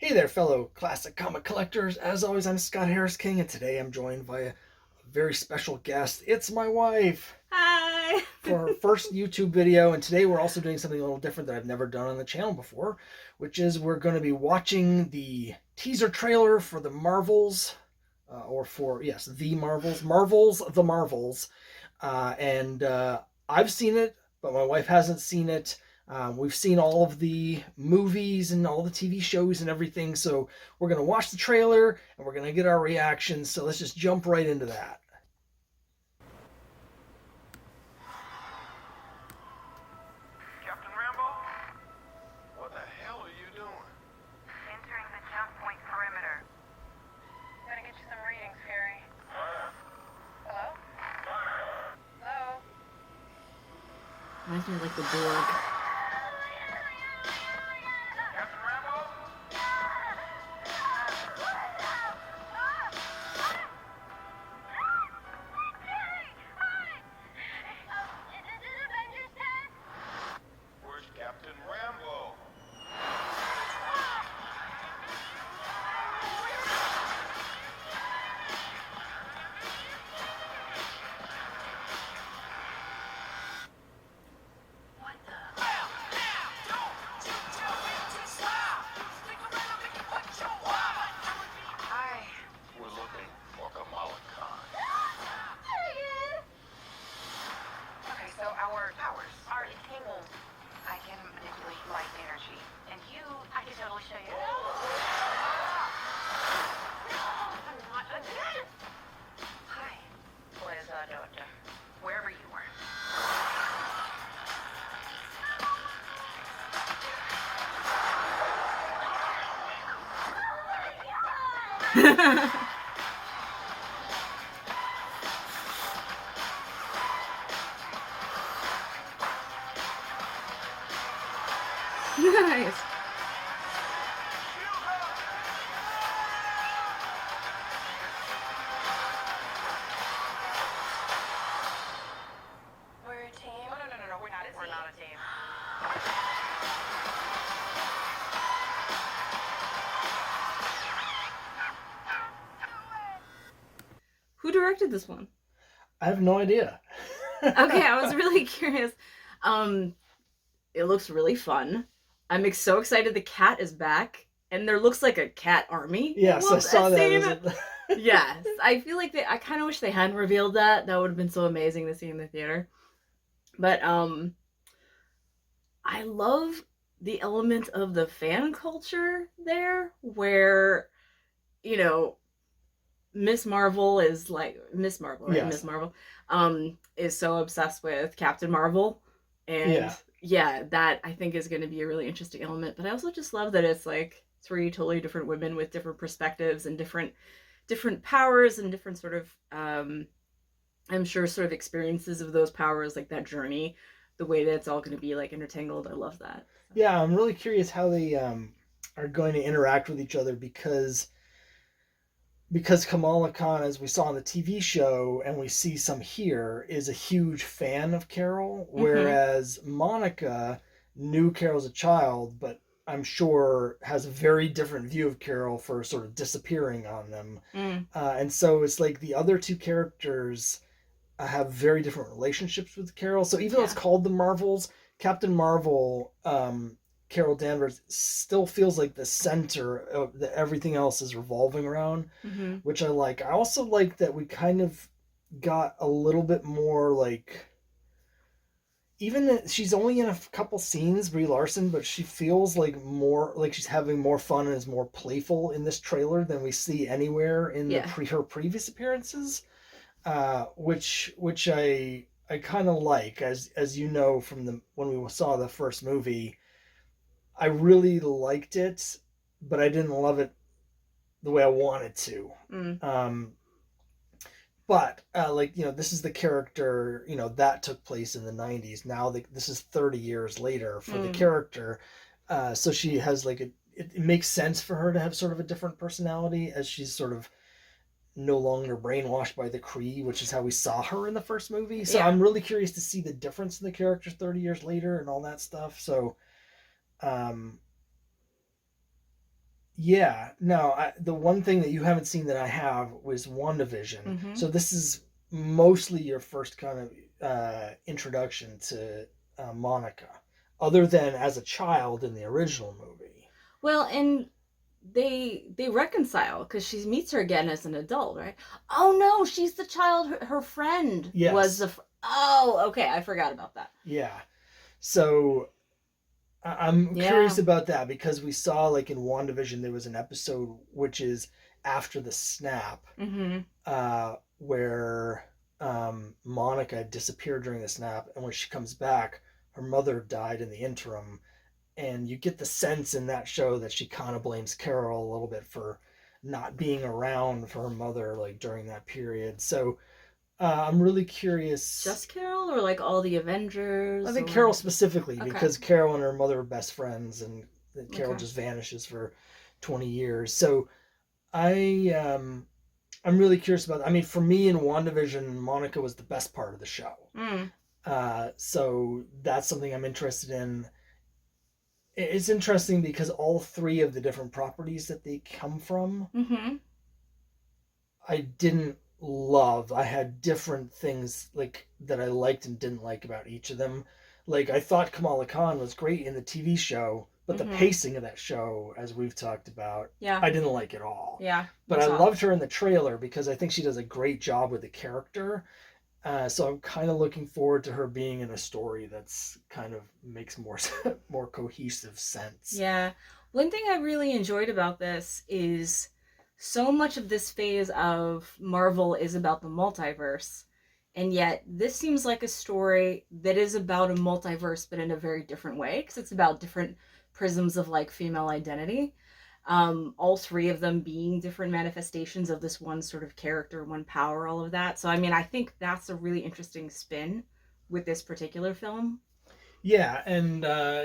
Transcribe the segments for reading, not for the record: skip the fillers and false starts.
Hey there, fellow classic comic collectors. As always, I'm Scott Harris King, and today I'm joined by a very special guest. It's my wife Hi. for our first YouTube video, and today we're also doing something a little different that I've never done on the channel before, which is we're going to be watching the teaser trailer for the Marvels, the Marvels, the Marvels, and I've seen it, but my wife hasn't seen it. We've seen all of the movies and all the TV shows and everything, so we're going to watch the trailer and we're going to get our reactions. So let's just jump right into that. Captain Rambo? What the hell are you doing? Entering the jump point perimeter. Gonna get you some readings, Fury. Hello? Hello? Reminds me of like the Borg. Captain Rambo? Where's Captain Rambo? What the? Hi. We're looking for Kamala Khan. Okay, so our powers are entangled. I can manipulate light energy. And you, I can totally show you. I'm not a gun. Hi. Pleasure, doctor. Wherever you were. Nice. We're a team. No, we're not a team. We're not a team. Who directed this one? I have no idea. Okay, I was really curious. It looks really fun. So excited the cat is back, and there looks like a cat army. Yes, I saw that. Yes, I feel like I kind of wish they hadn't revealed that. That would have been so amazing to see in the theater. But I love the element of the fan culture there, where you know Miss Marvel is like Miss Marvel, right? Yes. Miss Marvel is so obsessed with Captain Marvel, and Yeah. that I think is going to be a really interesting element. But I also just love that it's like three totally different women with different perspectives and different powers and different sort of I'm sure sort of experiences of those powers, like that journey, the way that it's all going to be like intertangled. I love that. Yeah, I'm really curious how they are going to interact with each other because Kamala Khan, as we saw on the TV show and we see some here, is a huge fan of Carol, whereas Monica knew Carol as a child, but I'm sure has a very different view of Carol for sort of disappearing on them. And so it's like the other two characters have very different relationships with Carol. So even though it's called the Marvels, Captain Marvel, Carol Danvers still feels like the center of that everything else is revolving around, which I like. I also like that we kind of got a little bit more like, even she's only in a couple scenes, Brie Larson, but she feels like more like she's having more fun and is more playful in this trailer than we see anywhere in her previous appearances, which I kind of like, as you know from the when we saw the first movie. I really liked it, but I didn't love it the way I wanted to. But this is the character, that took place in the 90s. Now this is 30 years later for the character. So she has it makes sense for her to have sort of a different personality, as she's sort of no longer brainwashed by the Kree, which is how we saw her in the first movie. So I'm really curious to see the difference in the character 30 years later and all that stuff. So Yeah, no, the one thing that you haven't seen that I have was WandaVision. Mm-hmm. So this is mostly your first kind of introduction to Monica, other than as a child in the original movie. Well, and they reconcile because she meets her again as an adult, right? Oh no, she's the child. Her friend was Yes. the. Oh, okay, I forgot about that. Yeah. So I'm Yeah. curious about that because we saw like in WandaVision there was an episode which is after the snap, Mm-hmm. where Monica disappeared during the snap, and when she comes back, her mother died in the interim, and you get the sense in that show that she kind of blames Carol a little bit for not being around for her mother like during that period. So I'm really curious. Just Carol, or like all the Avengers? I think or... Carol specifically Okay. because Carol and her mother are best friends, and Carol Okay. just vanishes for 20 years. So I I'm really curious about that. I mean, for me in WandaVision, Monica was the best part of the show. Mm. So that's something I'm interested in. It's interesting because all three of the different properties that they come from, Mm-hmm. I didn't love. I had different things like that I liked and didn't like about each of them. Like I thought Kamala Khan was great in the TV show, but the Mm-hmm. pacing of that show, as we've talked about, Yeah. I didn't like at all. Yeah. But I loved her in the trailer because I think she does a great job with the character. So I'm kind of looking forward to her being in a story that's kind of makes more more cohesive sense. Yeah. One thing I really enjoyed about this is so much of this phase of Marvel is about the multiverse. And yet, this seems like a story that is about a multiverse, but in a very different way, because it's about different prisms of like female identity. All three of them being different manifestations of this one sort of character, one power, all of that. So, I mean, I think that's a really interesting spin with this particular film. Yeah, and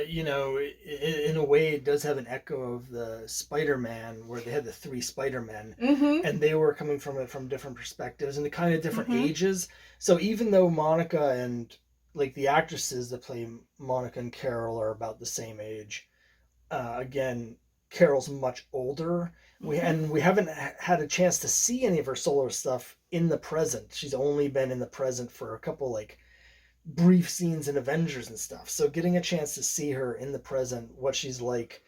you know, in a way, it does have an echo of the Spider-Man, where they had the three Spider-Men, Mm-hmm. and they were coming from it from different perspectives and the kind of different Mm-hmm. ages. So even though Monica and like the actresses that play Monica and Carol are about the same age, again, Carol's much older. We haven't had a chance to see any of her solo stuff in the present. She's only been in the present for a couple like brief scenes in Avengers and stuff. So getting a chance to see her in the present, what she's like,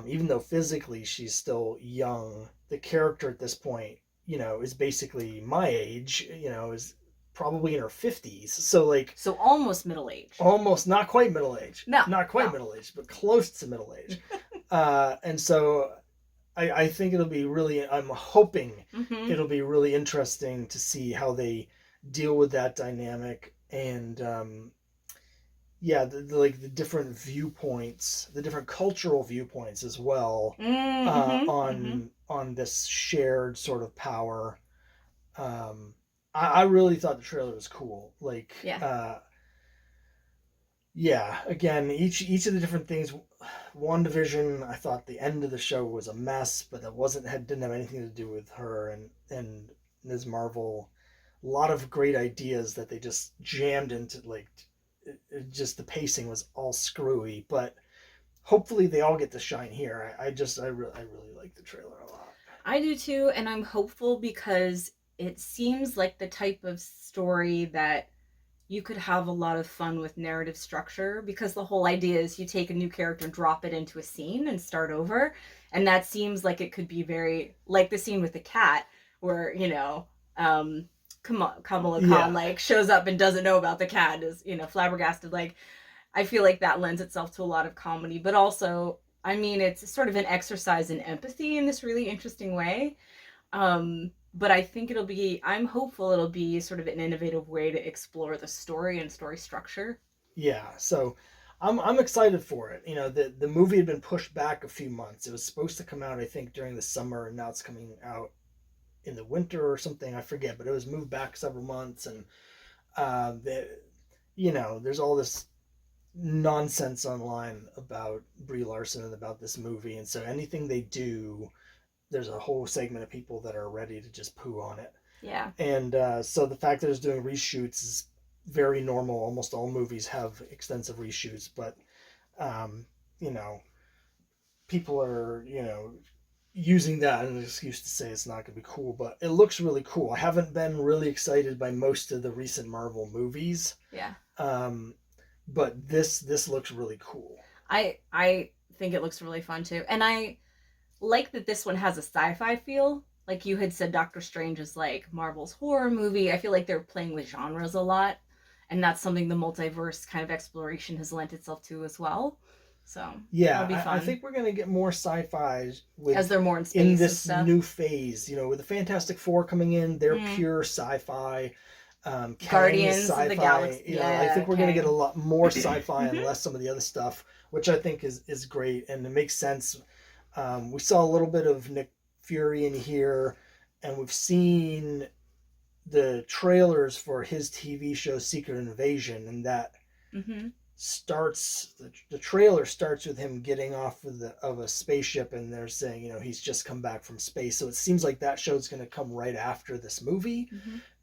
even though physically she's still young, the character at this point, you know, is basically my age. You know, is probably in her 50s. So like So almost middle age. almost not quite middle age. No, not quite no. middle age, but close to middle age. And so I think it'll be really. I'm hoping Mm-hmm. it'll be really interesting to see how they deal with that dynamic and yeah, like the different viewpoints, the different cultural viewpoints as well Mm-hmm. on this shared sort of power. I really thought the trailer was cool. Like, Yeah. Yeah, again, each of the different things. WandaVision, I thought the end of the show was a mess, but that didn't have anything to do with her and Ms. Marvel. A lot of great ideas that they just jammed into like just the pacing was all screwy, but hopefully they all get to shine here. I really like the trailer a lot. I do too, and I'm hopeful because it seems like the type of story that you could have a lot of fun with narrative structure, because the whole idea is you take a new character and drop it into a scene and start over. And that seems like it could be very like the scene with the cat where, Kamala Khan Yeah. like shows up and doesn't know about the cat, is, flabbergasted. Like, I feel like that lends itself to a lot of comedy, but also, I mean, it's sort of an exercise in empathy in this really interesting way. But I think I'm hopeful it'll be sort of an innovative way to explore the story and story structure. Yeah, so I'm excited for it. You know, the movie had been pushed back a few months. It was supposed to come out, I think, during the summer, and now it's coming out in the winter or something. I forget, but it was moved back several months, and there's all this nonsense online about Brie Larson and about this movie, and so anything they do, there's a whole segment of people that are ready to just poo on it. Yeah. And so the fact that it's doing reshoots is very normal. Almost all movies have extensive reshoots, but um, you know, people are using that as an excuse to say it's not going to be cool, but it looks really cool. I haven't been really excited by most of the recent Marvel movies, Yeah. but this looks really cool. I think it looks really fun too, and I like that this one has a sci-fi feel. Like you had said, Doctor Strange is like Marvel's horror movie. I feel like they're playing with genres a lot, and that's something the multiverse kind of exploration has lent itself to as well. So that'll be Yeah, fun. I think we're going to get more sci-fi as they're more in space in and this stuff. new phase. You know, with the Fantastic Four coming in, they're pure sci-fi. Guardians of the Galaxy. You know, I think we're going to get a lot more sci-fi and Mhm. less some of the other stuff, which I think is great and it makes sense. We saw a little bit of Nick Fury in here, and we've seen the trailers for his TV show Secret Invasion, and that starts the trailer starts with him getting off of a spaceship, and they're saying, you know, he's just come back from space. So it seems like that show's going to come right after this movie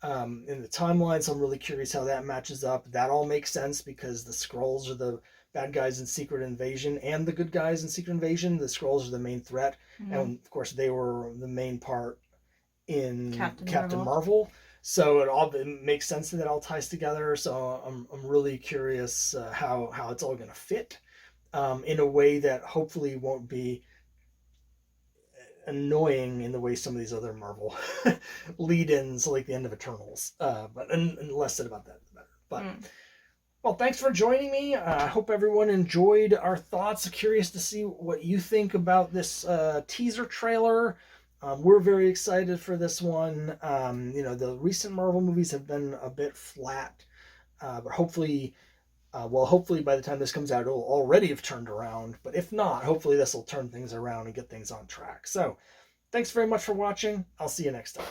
in the timeline. So I'm really curious how that matches up. That all makes sense because the Skrulls are the bad guys in Secret Invasion and the good guys in Secret Invasion. The Skrulls are the main threat, and of course they were the main part in Captain Marvel. So it makes sense that it all ties together. So I'm really curious how it's all going to fit in a way that hopefully won't be annoying in the way some of these other Marvel lead-ins, like the end of Eternals. But and less said about that, the better. But well, thanks for joining me. I hope everyone enjoyed our thoughts. Curious to see what you think about this teaser trailer. We're very excited for this one. You know, the recent Marvel movies have been a bit flat, but hopefully, hopefully by the time this comes out, it'll already have turned around. But if not, hopefully this will turn things around and get things on track. So, thanks very much for watching. I'll see you next time.